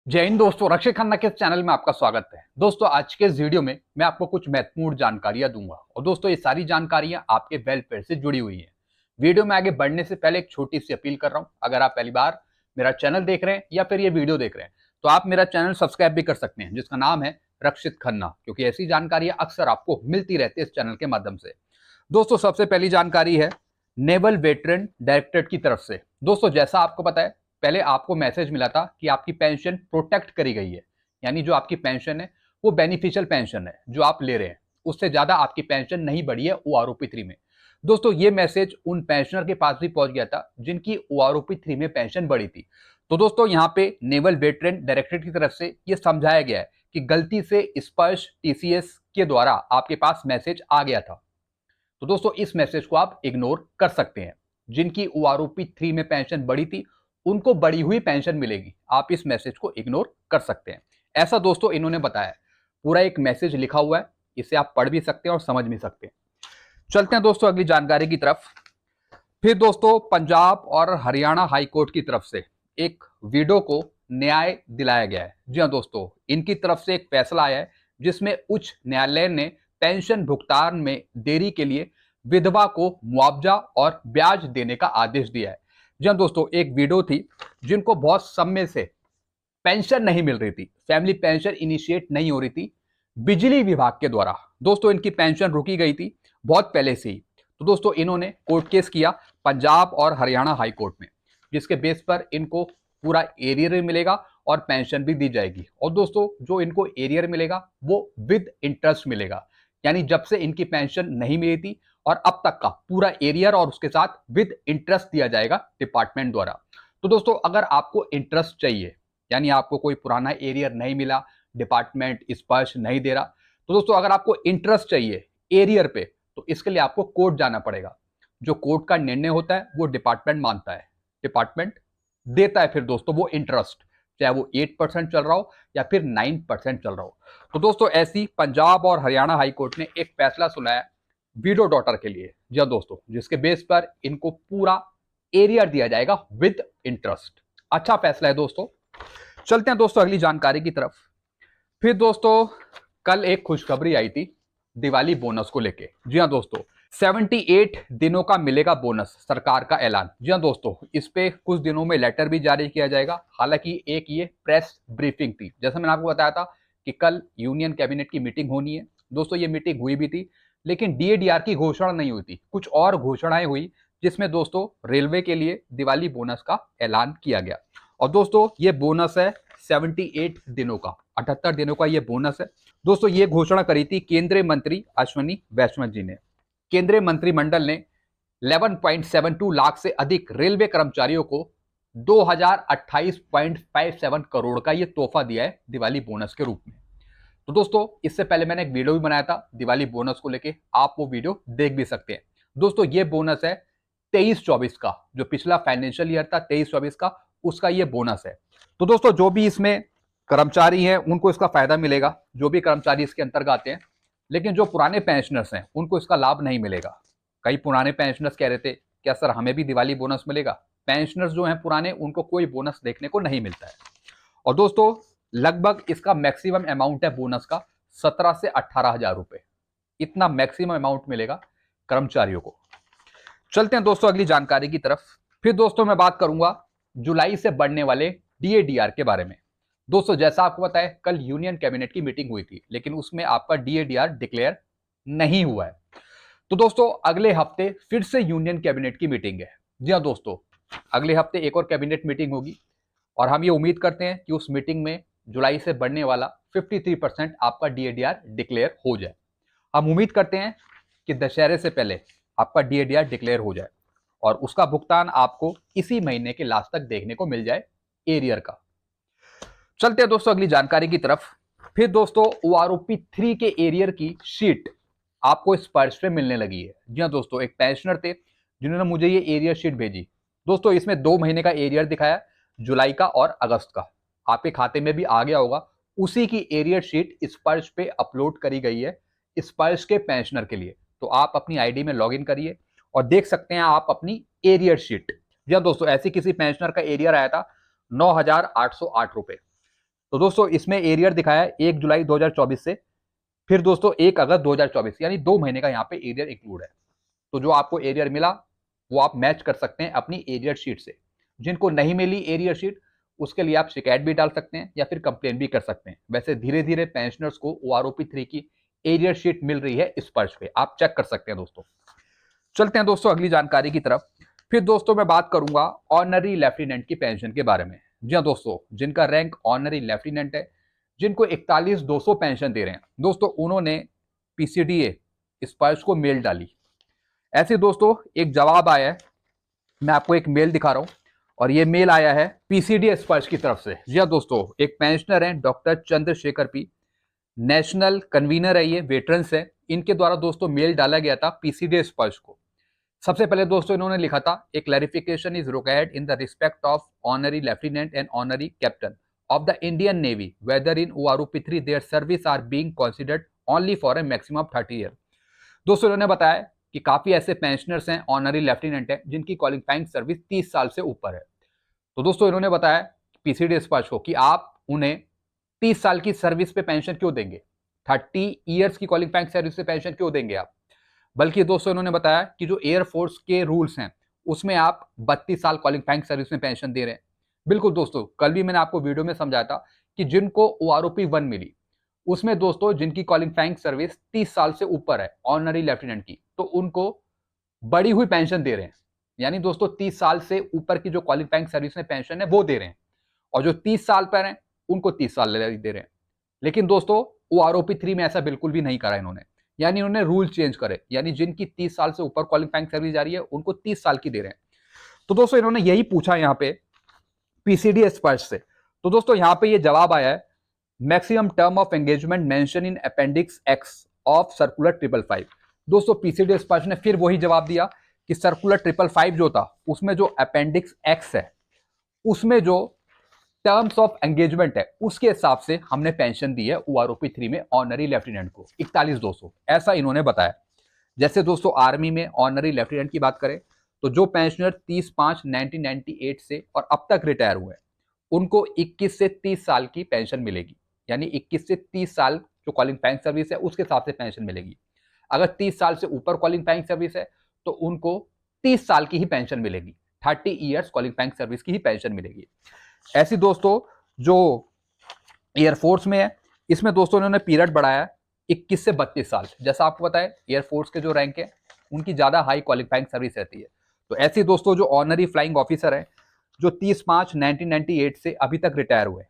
जय हिंद दोस्तों, रक्षित खन्ना के चैनल में आपका स्वागत है। दोस्तों, आज के इस वीडियो में मैं आपको कुछ महत्वपूर्ण जानकारियां दूंगा और दोस्तों ये सारी जानकारियां आपके वेलफेयर से जुड़ी हुई हैं। वीडियो में आगे बढ़ने से पहले एक छोटी सी अपील कर रहा हूं। अगर आप पहली बार मेरा चैनल देख रहे हैं या फिर ये वीडियो देख रहे हैं तो आप मेरा चैनल सब्सक्राइब भी कर सकते हैं, जिसका नाम है रक्षित खन्ना, क्योंकि ऐसी जानकारियां अक्सर आपको मिलती रहती है इस चैनल के माध्यम से। दोस्तों, सबसे पहली जानकारी है नेवल वेटरन डायरेक्टरेट की तरफ से। दोस्तों, जैसा आपको पता है, पहले आपको मैसेज मिला था कि आपकी पेंशन प्रोटेक्ट करी गई है, यानी जो आपकी पेंशन है वो बेनिफिशियल पेंशन है जो आप ले रहे हैं, उससे ज्यादा आपकी पेंशन नहीं बढ़ी है ओआरओपी 3 में। दोस्तों, ये मैसेज उन पेंशनर के पास भी पहुंच गया था जिनकी ओआरओपी 3 में पेंशन बढ़ी थी। तो दोस्तों, यहाँ पे नेवल वेटरन डायरेक्टरेट की तरफ से ये समझाया गया है कि गलती से स्पर्श टीसीएस के द्वारा आपके पास मैसेज आ गया था। तो दोस्तों, इस मैसेज को आप इग्नोर कर सकते हैं। जिनकी ओआरओपी 3 में पेंशन बढ़ी थी उनको बढ़ी हुई पेंशन मिलेगी, आप इस मैसेज को इग्नोर कर सकते हैं। ऐसा दोस्तों इन्होंने बताया। पूरा एक मैसेज लिखा हुआ है, इसे आप पढ़ भी सकते हैं और समझ भी सकते हैं। चलते हैं दोस्तों अगली जानकारी की तरफ। फिर दोस्तों, पंजाब और हरियाणा हाई कोर्ट की तरफ से एक विडो को न्याय दिलाया गया है। जी हाँ दोस्तों, इनकी तरफ से एक फैसला आया है जिसमें उच्च न्यायालय ने पेंशन भुगतान में देरी के लिए विधवा को मुआवजा और ब्याज देने का आदेश दिया है। जी हाँ दोस्तों, एक विडो थी जिनको बहुत समय से पेंशन नहीं मिल रही थी, फैमिली पेंशन इनिशिएट नहीं हो रही थी बिजली विभाग के द्वारा। दोस्तों, इनकी पेंशन रुकी गई थी बहुत पहले से ही। तो दोस्तों, इन्होंने कोर्ट केस किया पंजाब और हरियाणा हाई कोर्ट में, जिसके बेस पर इनको पूरा एरियर मिलेगा और पेंशन भी दी जाएगी। और दोस्तों, जो इनको एरियर मिलेगा वो विद इंटरेस्ट मिलेगा, यानी जब से इनकी पेंशन नहीं मिली थी और अब तक का पूरा एरियर और उसके साथ विद इंटरेस्ट दिया जाएगा डिपार्टमेंट द्वारा। तो दोस्तों, अगर आपको इंटरेस्ट चाहिए, यानी आपको कोई पुराना एरियर नहीं मिला, डिपार्टमेंट स्पर्श नहीं दे रहा, तो दोस्तों अगर आपको इंटरेस्ट चाहिए एरियर पे तो इसके लिए आपको कोर्ट जाना पड़ेगा। जो कोर्ट का निर्णय होता है वो डिपार्टमेंट मानता है, डिपार्टमेंट देता है फिर दोस्तों वो इंटरेस्ट, चाहे वो 8% चल रहा हो या फिर 9% चल रहा हो। तो दोस्तों, ऐसी पंजाब और हरियाणा हाई कोर्ट ने एक फैसला सुनाया विडो डॉटर के लिए। जी हाँ दोस्तों, जिसके बेस पर इनको पूरा एरियर दिया जाएगा विद इंटरेस्ट। अच्छा फैसला है दोस्तों। चलते हैं दोस्तों अगली जानकारी की तरफ। फिर दोस्तों, कल एक खुशखबरी आई थी दिवाली बोनस को लेके। जी हाँ दोस्तों, 78 दिनों का मिलेगा बोनस, सरकार का ऐलान। जी हाँ दोस्तों, इस पे कुछ दिनों में लेटर भी जारी किया जाएगा। हालांकि एक ये प्रेस ब्रीफिंग थी, जैसा मैंने आपको बताया था कि कल यूनियन कैबिनेट की मीटिंग होनी है। दोस्तों, ये मीटिंग हुई भी थी, लेकिन डीएडीआर की घोषणा नहीं हुई थी, कुछ और घोषणाएं हुई, जिसमें दोस्तों रेलवे के लिए दिवाली बोनस का ऐलान किया गया। और दोस्तों, ये बोनस है 78 दिनों का, 78 दिनों का ये बोनस है। दोस्तों, ये घोषणा करी थी केंद्रीय मंत्री अश्विनी वैष्णव जी ने। केंद्रीय मंत्रिमंडल ने 11.72 लाख से अधिक रेलवे कर्मचारियों को 2028.57 करोड़ का ये तोहफा दिया है दिवाली बोनस के रूप में। तो दोस्तों, इससे पहले मैंने एक वीडियो भी बनाया था दिवाली बोनस को लेके, आप वो वीडियो देख भी सकते हैं। दोस्तों, ये बोनस है 23-24 का, जो पिछला फाइनेंशियल ईयर था 23-24 का, उसका ये बोनस है। तो दोस्तों, जो भी इसमें कर्मचारी हैं उनको इसका फायदा मिलेगा, जो भी कर्मचारी इसके अंतर्गत आते हैं। लेकिन जो पुराने पेंशनर्स हैं उनको इसका लाभ नहीं मिलेगा। कई पुराने पेंशनर्स कह रहे थे क्या सर हमें भी दिवाली बोनस मिलेगा। पेंशनर्स जो हैं पुराने, उनको कोई बोनस देखने को नहीं मिलता है। और दोस्तों, लगभग इसका मैक्सिमम अमाउंट है बोनस का 17 से 18 हजार रुपए, इतना मैक्सिमम अमाउंट मिलेगा कर्मचारियों को। चलते हैं दोस्तों अगली जानकारी की तरफ। फिर दोस्तों, मैं बात करूंगा जुलाई से बढ़ने वाले डीएडीआर के बारे में। दोस्तों, जैसा आपको पता है कल यूनियन कैबिनेट की मीटिंग हुई थी, लेकिन उसमें आपका डीएडीआर डिक्लेयर नहीं हुआ है। तो दोस्तों, अगले हफ्ते फिर से यूनियन कैबिनेट की मीटिंग है। जी हाँ दोस्तों, अगले हफ्ते एक और कैबिनेट मीटिंग होगी और हम ये उम्मीद करते हैं कि उस मीटिंग में जुलाई से बढ़ने वाला 53% आपका डीएडीआर डिक्लेयर हो जाए। हम उम्मीद करते हैं कि दशहरे से पहले आपका डीएडीआर डिक्लेयर हो जाए और उसका भुगतान आपको इसी महीने के लास्ट तक देखने को मिल जाए एरियर का। चलते हैं दोस्तों अगली जानकारी की तरफ। फिर दोस्तों, ओआरओपी 3 के एरियर की शीट आपको स्पर्श पे मिलने लगी है। जी हाँ दोस्तों, एक पेंशनर थे जिन्होंने मुझे ये एरियर शीट भेजी। दोस्तों, इसमें 2 महीने का एरियर दिखाया, जुलाई का और अगस्त का। आपके खाते में भी आ गया होगा, उसी की एरियर शीट स्पर्श पे अपलोड करी गई है स्पर्श के पेंशनर के लिए। तो आप अपनी आईडी में लॉगिन करिए और देख सकते हैं आप अपनी एरियर शीट। जी हाँ दोस्तों, ऐसी किसी पेंशनर का एरियर आया था 9,808 रुपए। तो दोस्तों इसमें एरियर दिखाया है 1 जुलाई 2024 से फिर दोस्तों 1 अगस्त 2024, यानी 2 महीने का यहाँ पे एरियर इंक्लूड है। तो जो आपको एरियर मिला वो आप मैच कर सकते हैं अपनी एरियर शीट से। जिनको नहीं मिली एरियर शीट उसके लिए आप शिकायत भी डाल सकते हैं या फिर कंप्लेन भी कर सकते हैं। वैसे धीरे धीरे पेंशनर्स को OROP3 की एरियर शीट मिल रही है स्पर्श पे, आप चेक कर सकते हैं दोस्तों। चलते हैं दोस्तों अगली जानकारी की तरफ। फिर दोस्तों मैं बात करूंगा ऑनरी लेफ्टिनेंट की पेंशन के बारे में। जी हाँ दोस्तों, जिनका रैंक ऑनरी लेफ्टिनेंट है, जिनको 41,200 पेंशन दे रहे हैं दोस्तों, उन्होंने PCDA स्पर्श को मेल डाली। ऐसे दोस्तों एक जवाब आया है, मैं आपको एक मेल दिखा रहा हूं और ये मेल आया है PCDA स्पर्श की तरफ से। जी हाँ दोस्तों, एक पेंशनर है doctor Chandrashekhar P, national convener है, ये वेटरन्स है, इनके द्वारा दोस्तों मेल डाला गया था PCDA स्पर्श को। सबसे पहले दोस्तों इन्होंने लिखा था a clarification is required in the respect of honorary lieutenant and honorary captain of the Indian navy whether in OROP3 their service are being considered only for a maximum 30 year. दोस्तों इन्होंने बताया कि काफी ऐसे पेंशनर्स हैं, honorary lieutenant हैं, जिनकी qualifying service 30 साल से ऊपर है। तो दोस्तों इन्होंने बताया PCDA स्पर्श को कि आप उन्हें 30 साल की सर्विस पे पेंशन क्यों देंगे, 30 ईयर्स की क्वालिफाइंग सर्विस पे पेंशन क्यों देंगे आप। बल्कि दोस्तों इन्होंने बताया कि जो एयरफोर्स के रूल्स हैं उसमें आप 32 साल क्वालिफाइंग सर्विस में पेंशन दे रहे हैं। बिल्कुल दोस्तों, कल भी मैंने आपको वीडियो में समझाया था कि जिनको OROP1 मिली उसमें दोस्तों जिनकी क्वालिफाइंग सर्विस 30 साल से ऊपर है ऑनरी लेफ्टिनेंट की, तो उनको बढ़ी हुई पेंशन दे रहे हैं। यानी दोस्तों 30 साल से ऊपर की जो क्वालिफाइंग सर्विस में पेंशन है वो दे रहे हैं, और जो 30 साल पर हैं उनको 30 साल दे रहे हैं। लेकिन दोस्तों OROP3 में ऐसा बिल्कुल भी नहीं करा इन्होंने, यानी उन्होंने रूल चेंज करे, यानी जिनकी 30 साल से ऊपर क्वालिफाइंग सर्विस जा रही है उनको 30 साल की दे रहे हैं। तो दोस्तों इन्होंने यही पूछा यहाँ पे PCDA स्पर्श से। तो दोस्तों यहाँ पे ये जवाब आया है maximum term of engagement mention in appendix x of circular 555। दोस्तों PCDA स्पर्श ने फिर वही जवाब दिया कि सर्कुलर 555 जो था उसमें जो अपेंडिक्स एक्स है उसमें जो टर्म्स ऑफ एंगेजमेंट है उसके हिसाब से हमने पेंशन दी है OROP3 में ऑनरी लेफ्टिनेंट को 41,200, ऐसा इन्होंने बताया। जैसे दोस्तों आर्मी में ऑनरी लेफ्टिनेंट की बात करें तो जो पेंशनर 30/5/1998 से और अब तक रिटायर हुए हैं उनको 21 से 30 साल की पेंशन मिलेगी, यानी 21 से 30 साल जो क्वालिफाइंग सर्विस है उसके हिसाब से पेंशन मिलेगी। अगर 30 साल से ऊपर क्वालिफाइंग सर्विस है तो उनको 30 साल की ही पेंशन मिलेगी, 30 ईयर्स क्वालिफाइंग सर्विस की ही पेंशन मिलेगी। ऐसी दोस्तों जो एयरफोर्स में है इसमें दोस्तों इन्होंने पीरियड बढ़ाया 21 से 32 साल। जैसा आपको पता है एयरफोर्स के जो रैंक है उनकी ज्यादा हाई क्वालिफाइंग सर्विस रहती है। तो ऐसी दोस्तों जो ऑनरी फ्लाइंग ऑफिसर है जो 30/5/1998 से अभी तक रिटायर हुए,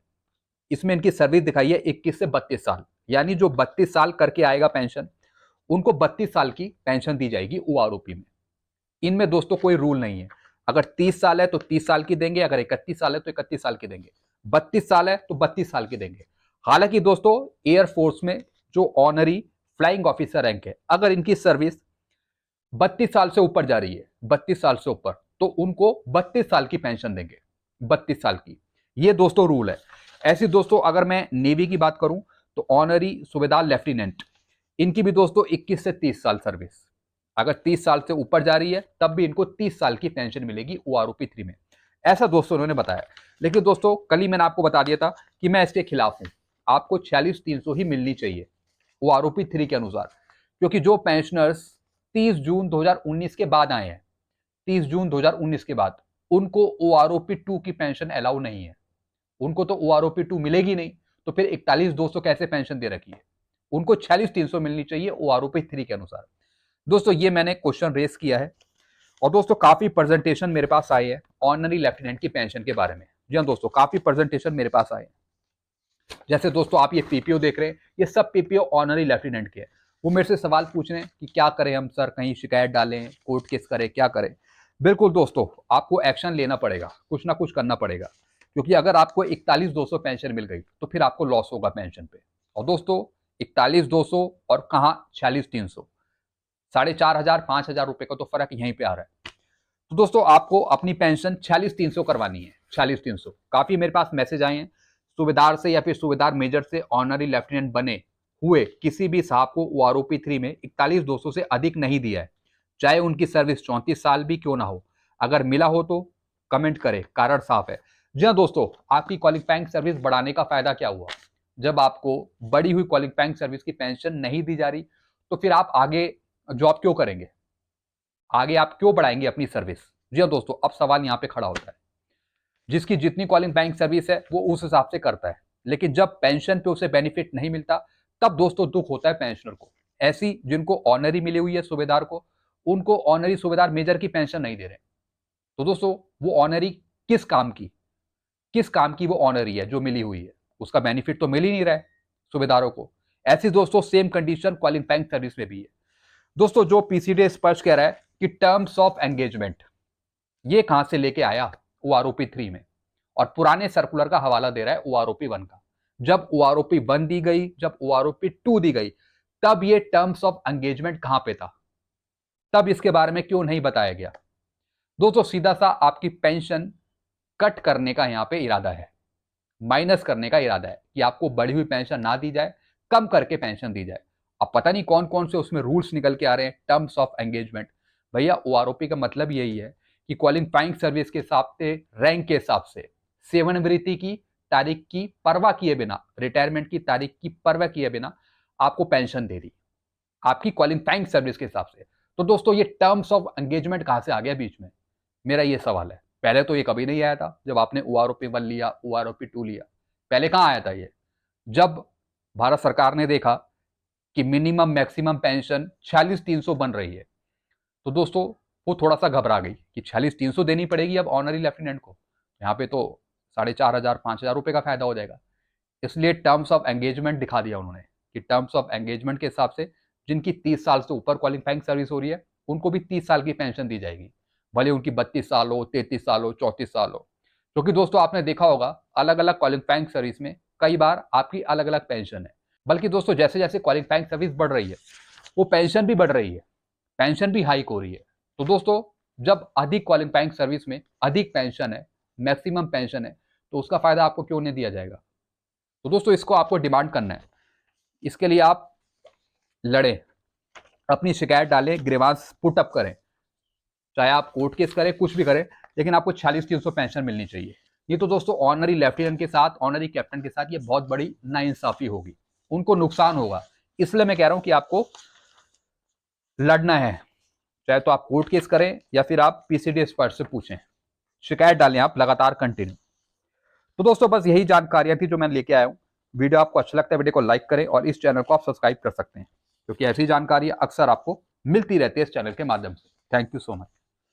इसमें इनकी सर्विस दिखाई है 21 से 32 साल, यानी जो 32 साल करके आएगा पेंशन उनको 32 साल की पेंशन दी जाएगी OROP में। इनमें दोस्तों कोई रूल नहीं है, अगर 30 साल है तो 30 साल की देंगे, अगर 31 साल है तो 31 साल की देंगे, 32 साल है तो 32 साल की देंगे। हालांकि दोस्तों एयरफोर्स में जो ऑनरी फ्लाइंग ऑफिसर रैंक है अगर इनकी सर्विस 32 साल से ऊपर जा रही है, 32 साल से ऊपर, तो उनको 32 साल की पेंशन देंगे, 32 साल की। ये दोस्तों रूल है। ऐसी दोस्तों अगर मैं नेवी की बात करूं तो ऑनरी सूबेदार लेफ्टिनेंट, इनकी भी दोस्तों 21 से 30 साल सर्विस, अगर 30 साल से ऊपर जा रही है तब भी इनको 30 साल की पेंशन मिलेगी OROP3 में, ऐसा दोस्तों उन्होंने बताया। लेकिन दोस्तों कल ही मैंने आपको बता दिया था कि मैं इसके खिलाफ हूं, आपको 46,300 ही मिलनी चाहिए OROP3 के अनुसार, क्योंकि जो पेंशनर्स 30 जून 2019 के बाद आए हैं, 30 जून 2019 के बाद, उनको OROP2 की पेंशन अलाउ नहीं है, उनको तो OROP2 मिलेगी नहीं, तो फिर 41,200 कैसे पेंशन दे रखी है, उनको 46,300 मिलनी चाहिए OROP3 के अनुसार। दोस्तों ये मैंने क्वेश्चन रेस किया है और दोस्तों काफी प्रेजेंटेशन मेरे पास आए हैं ऑनरी लेफ्टिनेंट की पेंशन के बारे में। जी हाँ दोस्तों, काफी प्रेजेंटेशन मेरे पास आए हैं। जैसे दोस्तों आप ये PPO देख रहे हैं, ये सब PPO ऑनरी लेफ्टिनेंट के हैं। वो मेरे से सवाल पूछ रहे हैं कि क्या करें हम सर, कहीं शिकायत डालें, कोर्ट केस करें, क्या करें। बिल्कुल दोस्तों आपको एक्शन लेना पड़ेगा, कुछ ना कुछ करना पड़ेगा, क्योंकि अगर आपको 41,200 पेंशन मिल गई तो फिर आपको लॉस होगा पेंशन पे। और दोस्तों 41,200 और कहाँ 46,300, 4,500 5,000 रुपए का तो फर्क यहीं पे आ रहा है। तो दोस्तों आपको अपनी पेंशन 46,300 करवानी है, 46,300। काफी मेरे पास मैसेज आए हैं सूबेदार से या फिर सूबेदार मेजर से ऑनरी लेफ्टिनेंट बने हुए किसी भी साहब को OROP3 में 41,200 से अधिक नहीं दिया है, चाहे उनकी सर्विस 34 साल भी क्यों ना हो। अगर मिला हो तो कमेंट करें, कारण साफ है। जी हाँ दोस्तों, आपकी क्वालिफाइंग सर्विस बढ़ाने का फायदा क्या हुआ? जब आपको बढ़ी हुई क्वालिफाइंग सर्विस की पेंशन नहीं दी जा रही, तो फिर आप आगे जॉब क्यों करेंगे? आगे आप क्यों बढ़ाएंगे अपनी सर्विस? जी हाँ दोस्तों, अब सवाल यहाँ पे खड़ा होता है। जिसकी जितनी क्वालिफाइंग सर्विस है वो उस हिसाब से करता है, लेकिन जब पेंशन पे उसे बेनिफिट नहीं मिलता, तब दोस्तों दुख होता है पेंशनर को। ऐसी जिनको ऑनरी मिली हुई है सूबेदार को, उनको ऑनरी सूबेदार मेजर की पेंशन नहीं दे रहे। तो दोस्तों, वो ऑनरी किस काम की, किस काम की वो ऑनरी है जो मिली हुई है? उसका बेनिफिट तो मिल ही नहीं रहा है सूबेदारों को। ऐसी दोस्तों सेम कंडीशन क्वालिफाइंग सर्विस में भी है। दोस्तों, जो पीसीडी स्पष्ट कह रहा है कि टर्म्स ऑफ एंगेजमेंट, ये कहां से लेके आया? ओआरओपी 3 में, और पुराने सर्कुलर का हवाला दे रहा है ओआरओपी 1 का। जब ओआरओपी 1 दी गई, जब ओआरओपी 2 दी गई, तब ये टर्म्स ऑफ एंगेजमेंट कहां पे था? तब इसके बारे में क्यों नहीं बताया गया? दोस्तों, सीधा सा आपकी पेंशन कट करने का यहां पे इरादा है, माइनस करने का इरादा है कि आपको बढ़ी हुई पेंशन ना दी जाए, कम करके पेंशन दी जाए। अब पता नहीं कौन कौन से उसमें रूल्स निकल के आ रहे हैं, टर्म्स ऑफ एंगेजमेंट। भैया, ओआरओपी का मतलब यही है कि क्वालिफाइंग सर्विस के हिसाब से, रैंक के हिसाब से, सेवानिवृत्ति की तारीख की परवाह किए बिना, रिटायरमेंट की तारीख की परवाह किए बिना आपको पेंशन दे दी, आपकी क्वालिफाइंग सर्विस के हिसाब से। तो दोस्तों, ये टर्म्स ऑफ एंगेजमेंट कहां से आ गया बीच में? मेरा ये सवाल है। पहले तो ये कभी नहीं आया था जब आपने ओआरओपी 1 लिया, ओआरओपी 2 लिया। पहले कहां आया था ये? जब भारत सरकार ने देखा कि मिनिमम मैक्सिमम पेंशन 46,300 बन रही है, तो दोस्तों वो थोड़ा सा घबरा गई कि 46,300 देनी पड़ेगी अब ऑनरी लेफ्टिनेंट को। यहाँ पे तो 4,500 5,000 रुपए का फायदा हो जाएगा। इसलिए टर्म्स ऑफ एंगेजमेंट दिखा दिया उन्होंने कि टर्म्स ऑफ एंगेजमेंट के हिसाब से जिनकी 30 साल से ऊपर क्वालिफाइंग सर्विस हो रही है, उनको भी 30 साल की पेंशन दी जाएगी, भले उनकी 32 साल हो, 33 साल हो, 34 साल हो। क्योंकि दोस्तों, आपने देखा होगा अलग अलग क्वालिफाइंग सर्विस में कई बार आपकी अलग अलग पेंशन है। बल्कि दोस्तों, जैसे जैसे क्वालिफाइंग सर्विस बढ़ रही है, वो पेंशन भी बढ़ रही है, पेंशन भी हाइक हो रही है। तो दोस्तों, जब अधिक क्वालिफाइंग सर्विस में अधिक पेंशन है, मैक्सिमम पेंशन है, तो उसका फायदा आपको क्यों नहीं दिया जाएगा? तो दोस्तों, इसको आपको डिमांड करना है। इसके लिए आप लड़ें, अपनी शिकायत डालें, ग्रीवांस पुट अप करें, चाहे आप कोर्ट केस करें, कुछ भी करें, लेकिन आपको 46,300 पेंशन मिलनी चाहिए। ये तो दोस्तों ऑनरी लेफ्टिनेंट के साथ, ऑनरी कैप्टन के साथ ये बहुत बड़ी नाइंसाफी होगी, उनको नुकसान होगा। इसलिए मैं कह रहा हूं कि आपको लड़ना है, चाहे तो आप कोर्ट केस करें या फिर आप पीसीडी एक्सपर्ट से पूछें, शिकायत डालें आप लगातार कंटिन्यू। तो दोस्तों, बस यही जानकारियां थी जो मैं लेके आया हूं। वीडियो आपको अच्छा लगता है, वीडियो को लाइक करें और इस चैनल को आप सब्सक्राइब कर सकते हैं, क्योंकि ऐसी जानकारी अक्सर आपको मिलती रहती है इस चैनल के माध्यम से। Thank you so much.